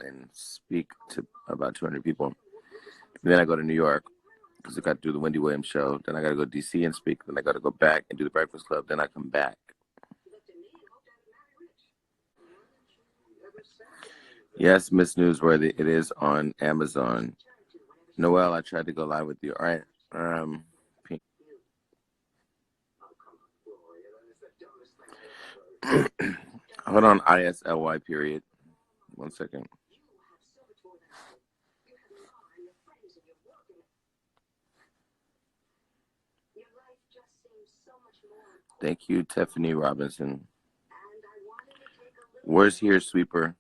and speak to about 200 people. And then I go to New York because I got to do the Wendy Williams show. Then I got to go to DC and speak. Then I got to go back and do the Breakfast Club. Then I come back. Yes, Miss Newsworthy, it is on Amazon. Noelle, I tried to go live with you. All right. Hold on, ISLY period. 1 second. Thank you, Tiffany Robinson. Where's here, sweeper?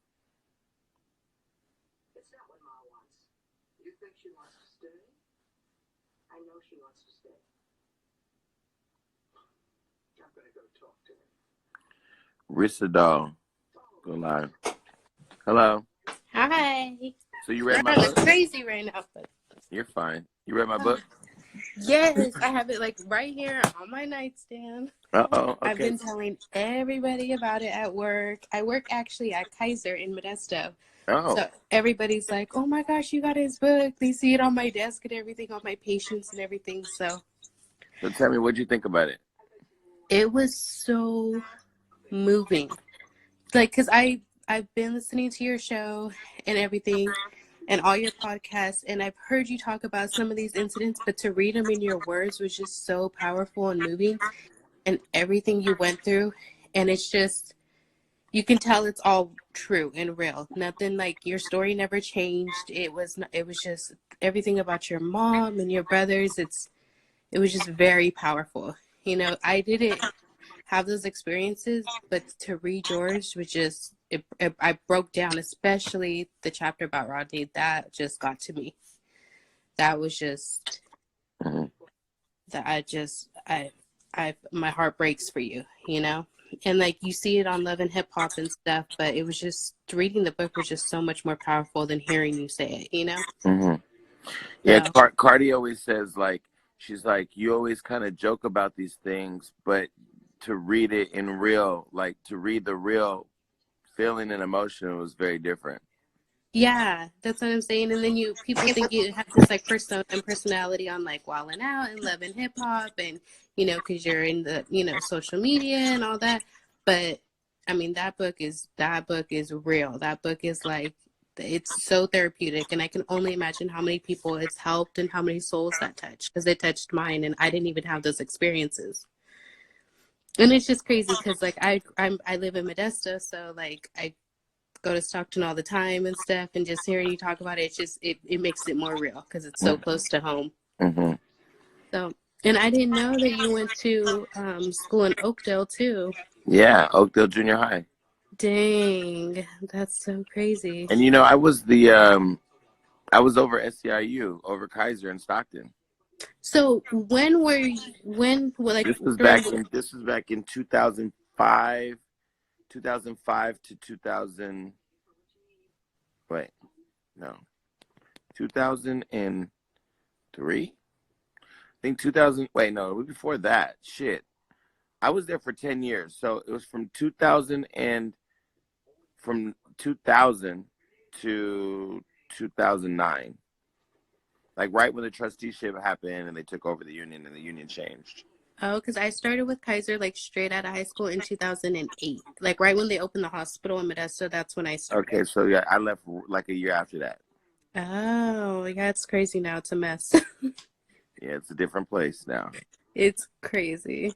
Rissa Doll, go live. Hello. Hi. So you read my book? Crazy right now, but You're fine. You read my book? yes, I have it like right here on my nightstand. Okay. I've been telling everybody about it at work. I work actually at Kaiser in Modesto. Oh. So everybody's like, "Oh my gosh, you got his book." They see it on my desk and everything, on my patients and everything. So tell me, what'd you think about it? It was so moving. Like, because I've been listening to your show and everything and all your podcasts, and I've heard you talk about some of these incidents, but to read them in your words was just so powerful and moving, and everything you went through. And it's just, you can tell it's all true and real. Nothing, like, your story never changed. It was just everything about your mom and your brothers. It was just very powerful. You know, I didn't have those experiences, but to read yours was just, I broke down, especially the chapter about Rodney. That just got to me. That was just, that my heart breaks for you, you know? And like, you see it on Love and Hip Hop and stuff, but it was just, reading the book was just so much more powerful than hearing you say it, you know? Mm-hmm. Yeah, so. Cardi always says, like, she's like, you always kind of joke about these things, but to read it in real, like to read the real feeling and emotion was very different. Yeah, that's what I'm saying. And then people think you have this like persona and personality on like Wildin' Out and Love and Hip Hop, and you know, because you're in the, you know, social media and all that. But I mean, that book is real. That book is like, it's so therapeutic, and I can only imagine how many people it's helped and how many souls that touched, because it touched mine, and I didn't even have those experiences. And it's just crazy because like I live in Modesto, so like I go to Stockton all the time and stuff, and just hearing you talk about it, it's just, it makes it more real because it's so close to home. Mm-hmm. So, and I didn't know that you went to school in Oakdale too. Yeah, Oakdale Junior High. Dang, that's so crazy. And you know, I was over SCIU, over Kaiser in Stockton. So when like this was back in 2005 to 2000. Wait, no, 2003. I think 2000. Wait, no, it was before that. Shit, I was there for 10 years. So it was from 2000 to 2009. Like right when the trusteeship happened and they took over the union and the union changed. Oh, because I started with Kaiser like straight out of high school in 2008. Like right when they opened the hospital in Modesto, that's when I started. Okay, so yeah, I left like a year after that. Oh, yeah, it's crazy now. It's a mess. Yeah, it's a different place now. It's crazy.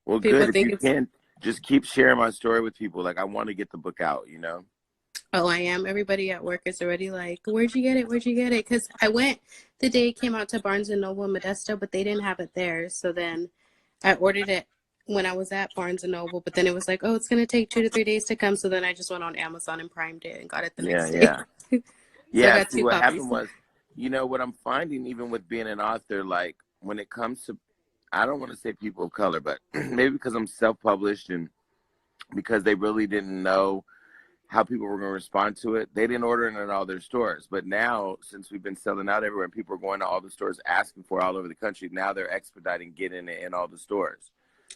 Well, people good. If you can, just keep sharing my story with people. Like, I want to get the book out, you know? Oh, I am. Everybody at work is already like, where'd you get it? Where'd you get it? Because I went the day it came out to Barnes & Noble in Modesto, but they didn't have it there. So then I ordered it when I was at Barnes & Noble, but then it was like, oh, it's going to take 2 to 3 days to come. So then I just went on Amazon and primed it and got it the next day. So I got see, what happened was, you know, what I'm finding, even with being an author, like when it comes to, I don't want to say people of color, but maybe because I'm self-published and because they really didn't know how people were going to respond to it, they didn't order it in all their stores. But now, since we've been selling out everywhere and people are going to all the stores asking for it all over the country, now they're expediting getting it in all the stores.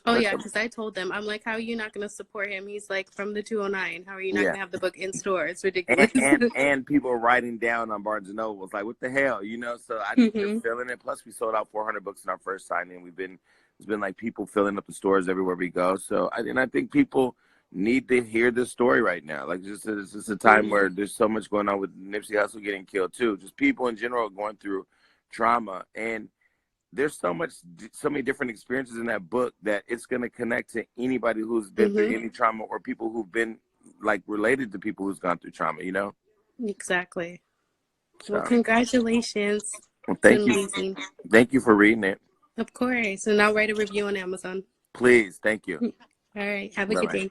Oh Like, yeah, because I told them, I'm like, how are you not going to support him? He's like from the 209. How are you not yeah. going to have the book in store? It's And, ridiculous. and people are writing down on Barnes and Noble. It's like, what the hell, you know? So I think they're Hmm. feeling it. Plus, we sold out 400 books in our first signing. It's been like people filling up the stores everywhere we go. So I think people need to hear this story right now. Like, it's just a time where there's so much going on with Nipsey Hussle getting killed too. Just people in general going through trauma, and there's so many different experiences in that book that it's going to connect to anybody who's been through any trauma, or people who've been like related to people who's gone through trauma, you know? Exactly. So, Well, congratulations. well, It's amazing. thank you for reading it. Of course. And I'll write a review on Amazon. Please. Thank you. All right. Have a good day.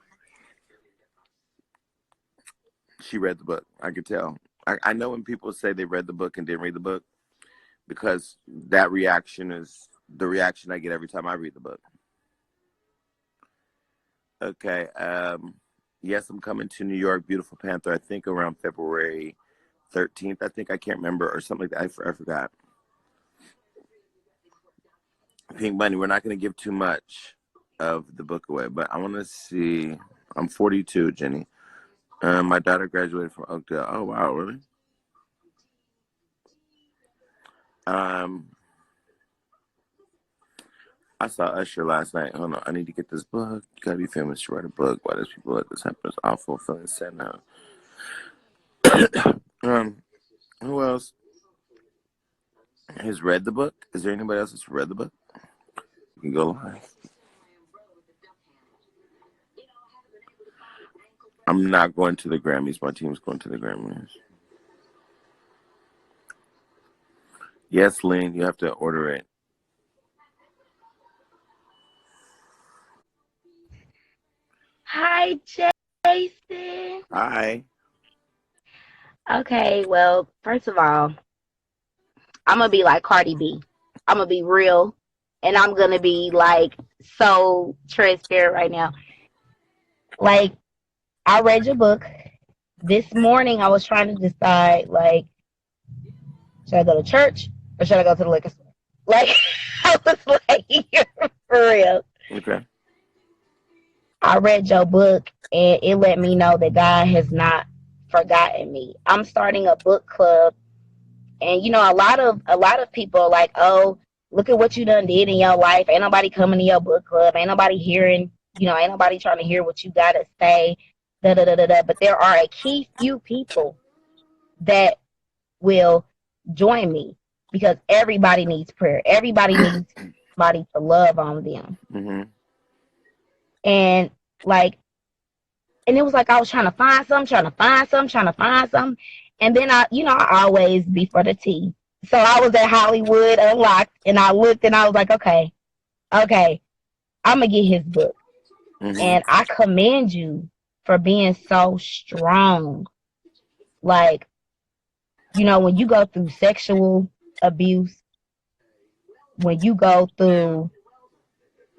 She read the book. I could tell. I know when people say they read the book and didn't read the book, because that reaction is the reaction I get every time I read the book. Okay. Yes, I'm coming to New York, Beautiful Panther, I think around February 13th. I think, I can't remember, or something like that. I forgot. Pink Bunny, we're not going to give too much of the book away, but I want to see. I'm 42, Jenny. My daughter graduated from Oakdale. Oh, wow, really? I saw Usher last night. Hold on, I need to get this book. You gotta be famous to write a book. Why does people let this happen? It's awful. Feeling sad now. Who else has read the book? Is there anybody else that's read the book? You can go live. I'm not going to the Grammys. My team's going to the Grammys. Yes, Lynn, you have to order it. Hi, Jason. Hi. Okay, well, first of all, I'm going to be like Cardi B. I'm going to be real, and I'm going to be like so transparent right now. Like, I read your book. This morning, I was trying to decide, like, should I go to church or should I go to the liquor store? Like, I was like, for real. Okay. I read your book, and it let me know that God has not forgotten me. I'm starting a book club, and you know, a lot of people are like, "Oh, look at what you done did in your life. Ain't nobody coming to your book club. Ain't nobody hearing, ain't nobody trying to hear what you gotta say." Da da da da da. But there are a key few people that will join me because everybody needs prayer. Everybody needs somebody to love on them. Mm-hmm. And like, and it was like I was trying to find something. And then I always be for the tea. So I was at Hollywood Unlocked, and I looked and I was like, okay, I'm gonna get his book. Mm-hmm. And I commend you for being so strong. Like, when you go through sexual abuse, when you go through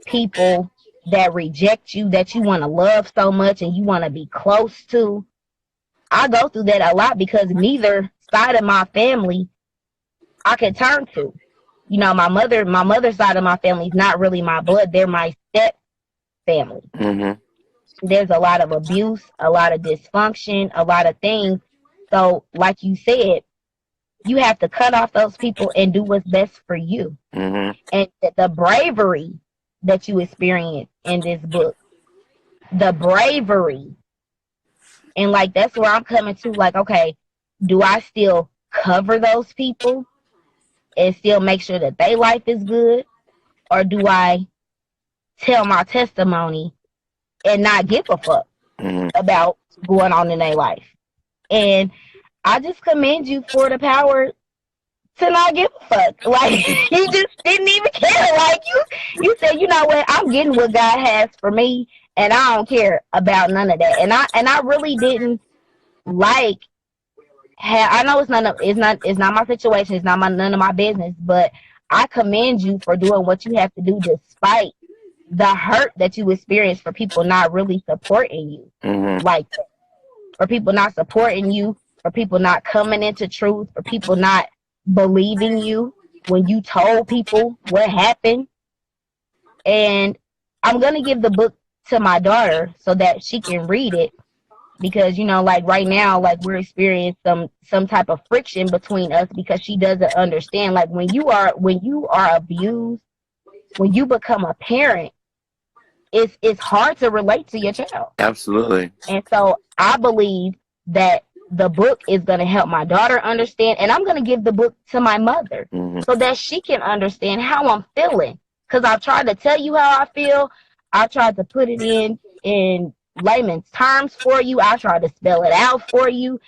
people that reject you, that you want to love so much and you want to be close to. I go through that a lot because neither side of my family I can turn to. My mother's side of my family is not really my blood. They're my step family. Mm-hmm. There's a lot of abuse, a lot of dysfunction, a lot of things. So like you said, you have to cut off those people and do what's best for you. Mm-hmm. And the bravery that you experience in this book, the bravery, and like that's where I'm coming to. Like, okay, do I still cover those people and still make sure that their life is good, or do I tell my testimony and not give a fuck about what's going on in their life? And I just commend you for the power to not give a fuck. Like, you just didn't even care. Like, you said, you know what, I'm getting what God has for me, and I don't care about none of that. And I really didn't like. I know it's not my situation. It's not none of my business. But I commend you for doing what you have to do, despite the hurt that you experience for people not really supporting you, like, for people not supporting you, for people not coming into truth, for people not believing you when you told people what happened. And I'm going to give the book to my daughter so that she can read it, because like right now, like we're experiencing some type of friction between us, because she doesn't understand, like when you are abused, when you become a parent, it's hard to relate to your child. Absolutely. And so I believe that the book is going to help my daughter understand, and I'm going to give the book to my mother so that she can understand how I'm feeling, because I've tried to tell you how I feel. I tried to put it in layman's terms for you. I tried to spell it out for you,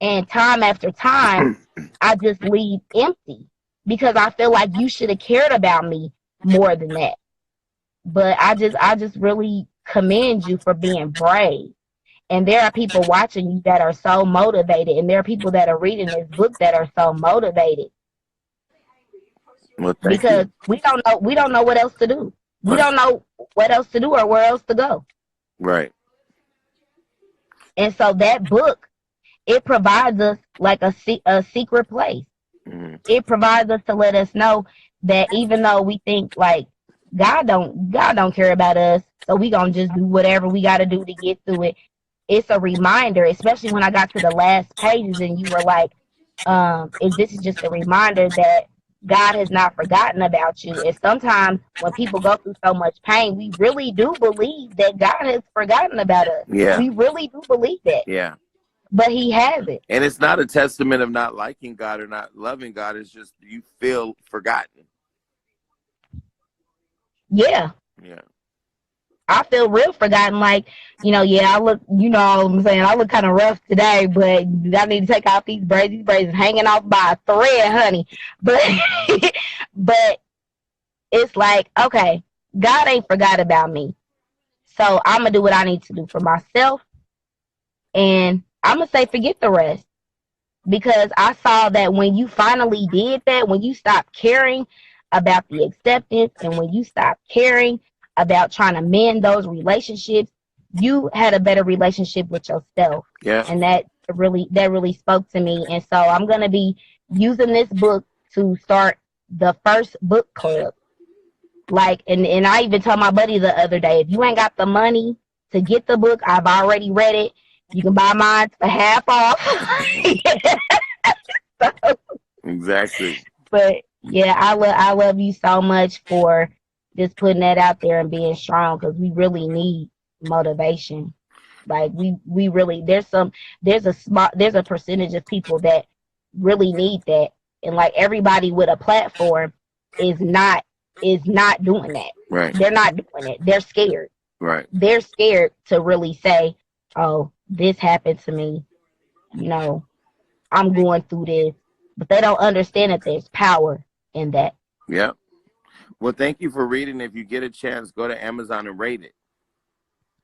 and time after time I just leave empty, because I feel like you should have cared about me more than that. But I just really commend you for being brave. And there are people watching you that are so motivated, and there are people that are reading this book that are so motivated, Well, thank because you. we don't know what else to do. We Right. don't know what else to do or where else to go. Right. And so that book, it provides us like a secret place. Mm-hmm. It provides us to let us know that even though we think like God don't care about us, so we gonna just do whatever we got to do to get through it. It's a reminder, especially when I got to the last pages and you were like, this is just a reminder that God has not forgotten about you. And sometimes when people go through so much pain, we really do believe that God has forgotten about us. Yeah. We really do believe that. Yeah. But he hasn't. And it's not a testament of not liking God or not loving God. It's just you feel forgotten. Yeah. Yeah. I feel real forgotten. Like, yeah, I look, what I'm saying, I look kind of rough today, but I need to take off these braids. These braids hanging off by a thread, honey. But, but it's like, okay, God ain't forgot about me. So I'm going to do what I need to do for myself. And I'm going to say, forget the rest. Because I saw that when you finally did that, when you stopped caring about the acceptance, and when you stopped caring about trying to mend those relationships, you had a better relationship with yourself. Yeah. And that really spoke to me. And so I'm going to be using this book to start the first book club. Like, and I even told my buddy the other day, if you ain't got the money to get the book, I've already read it. You can buy mine for half off. So, Exactly. but yeah, I love you so much for just putting that out there and being strong, because we really need motivation. Like we really, there's a percentage of people that really need that, and like everybody with a platform is not doing that. Right. They're not doing it. They're scared. Right. They're scared to really say, oh, this happened to me. I'm going through this. But they don't understand that there's power in that. Yeah. Well, thank you for reading. If you get a chance, go to Amazon and rate it.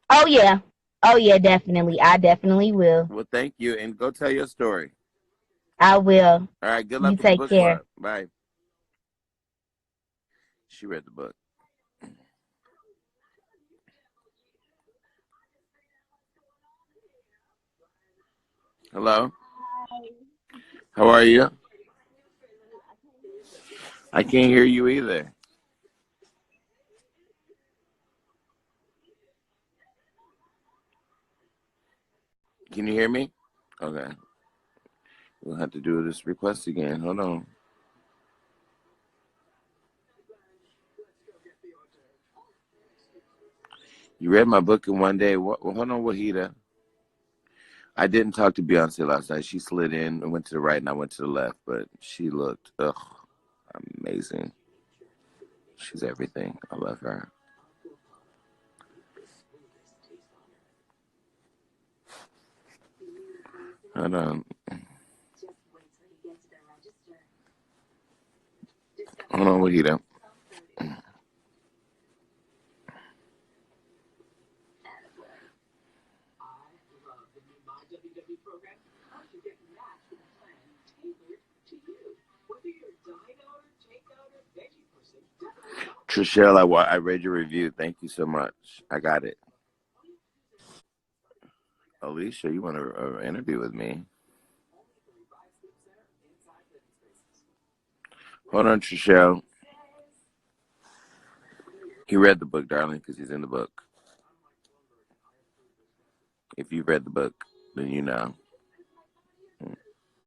Oh, yeah. Oh, yeah, definitely. I definitely will. Well, thank you. And go tell your story. I will. All right. Good luck You with the take book care. club. Bye. She read the book. Hello. How are you? I can't hear you either. Can you hear me? Okay. We'll have to do this request again. Hold on. You read my book in one day. Hold on, Wahida. I didn't talk to Beyonce last night. She slid in and went to the right, and I went to the left. But she looked amazing. She's everything. I love her. Hold on. Hold on, Wahida. Trishelle, I read your review. Thank you so much. I got it. Alicia, you want to interview with me? Hold on, Trishelle. He read the book, darling, because he's in the book. If you've read the book, then you know.